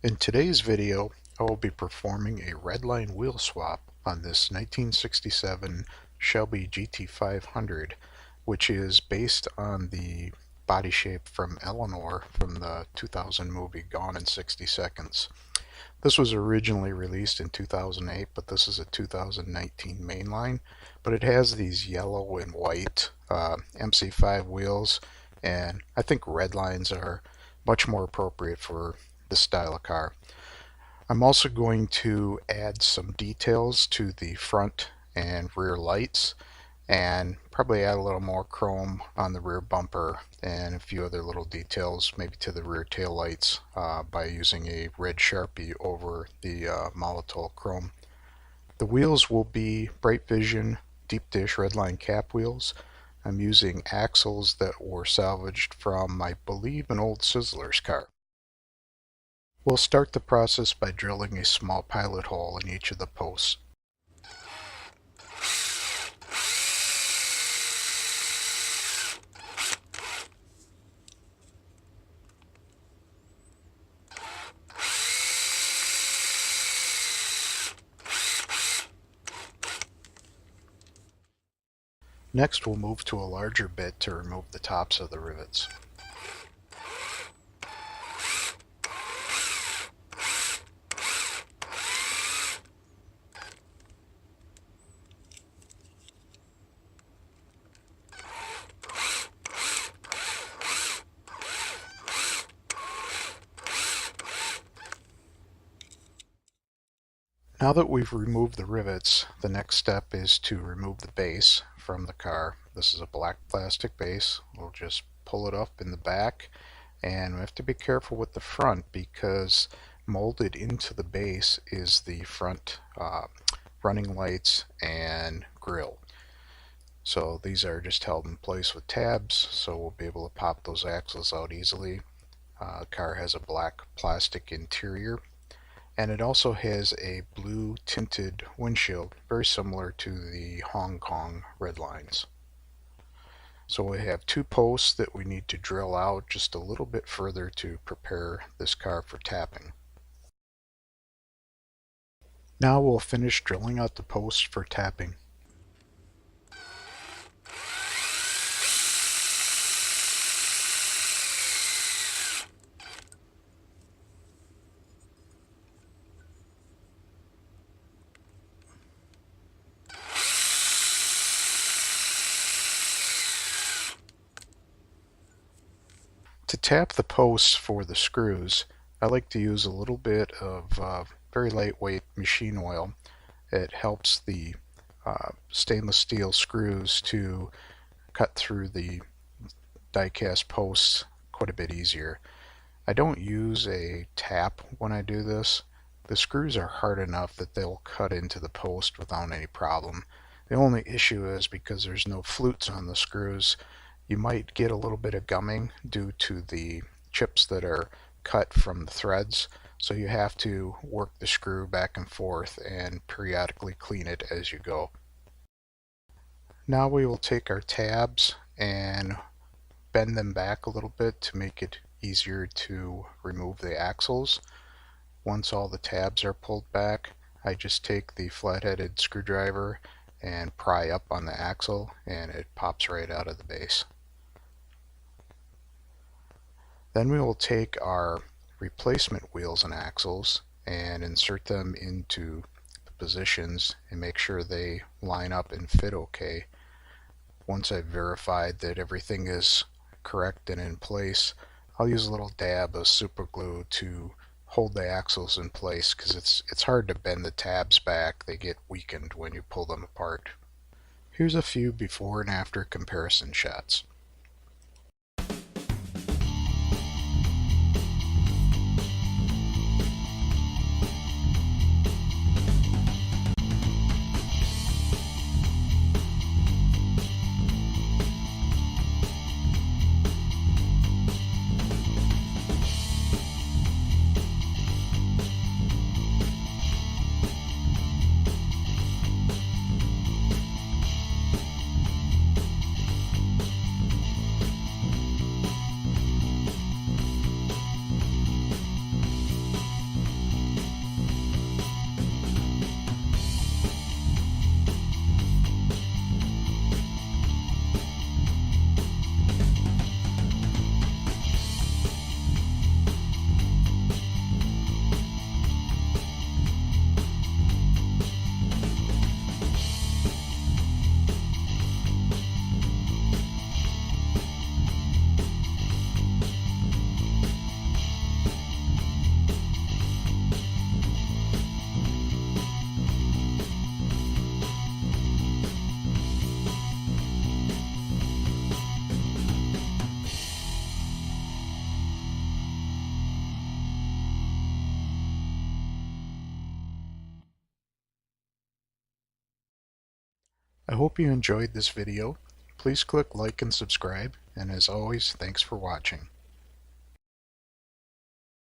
In today's video, I will be performing a Redline wheel swap on this 1967 Shelby GT500, which is based on the body shape from Eleanor from the 2000 movie Gone in 60 Seconds. This was originally released in 2008, but this is a 2019 mainline, but it has these yellow and white MC5 wheels, and I think red lines are much more appropriate for this style of car. I'm also going to add some details to the front and rear lights and probably add a little more chrome on the rear bumper and a few other little details, maybe to the rear tail lights by using a red Sharpie over the Molotow chrome. The wheels will be Brightvision deep dish Redline cap wheels. I'm using axles that were salvaged from, I believe, an old Sizzlers car. We'll start the process by drilling a small pilot hole in each of the posts. Next, we'll move to a larger bit to remove the tops of the rivets. Now that we've removed the rivets, the next step is to remove the base from the car. This is a black plastic base. We'll just pull it up in the back, and we have to be careful with the front because molded into the base is the front running lights and grille. So these are just held in place with tabs, so we'll be able to pop those axles out easily. The car has a black plastic interior, and it also has a blue tinted windshield, very similar to the Hong Kong Redlines. So we have two posts that we need to drill out just a little bit further to prepare this car for tapping. Now we'll finish drilling out the posts for tapping. To tap the posts for the screws, I like to use a little bit of very lightweight machine oil. It helps the stainless steel screws to cut through the die-cast posts quite a bit easier. I don't use a tap when I do this. The screws are hard enough that they'll cut into the post without any problem. The only issue is because there's no flutes on the screws, you might get a little bit of gumming due to the chips that are cut from the threads, so you have to work the screw back and forth and periodically clean it as you go. Now we will take our tabs and bend them back a little bit to make it easier to remove the axles. Once all the tabs are pulled back, I just take the flat-headed screwdriver and pry up on the axle, and it pops right out of the base. Then we will take our replacement wheels and axles and insert them into the positions and make sure they line up and fit okay. Once I've verified that everything is correct and in place, I'll use a little dab of super glue to hold the axles in place because it's hard to bend the tabs back. They get weakened when you pull them apart. Here's a few before and after comparison shots. I hope you enjoyed this video. Please click like and subscribe, and as always, thanks for watching.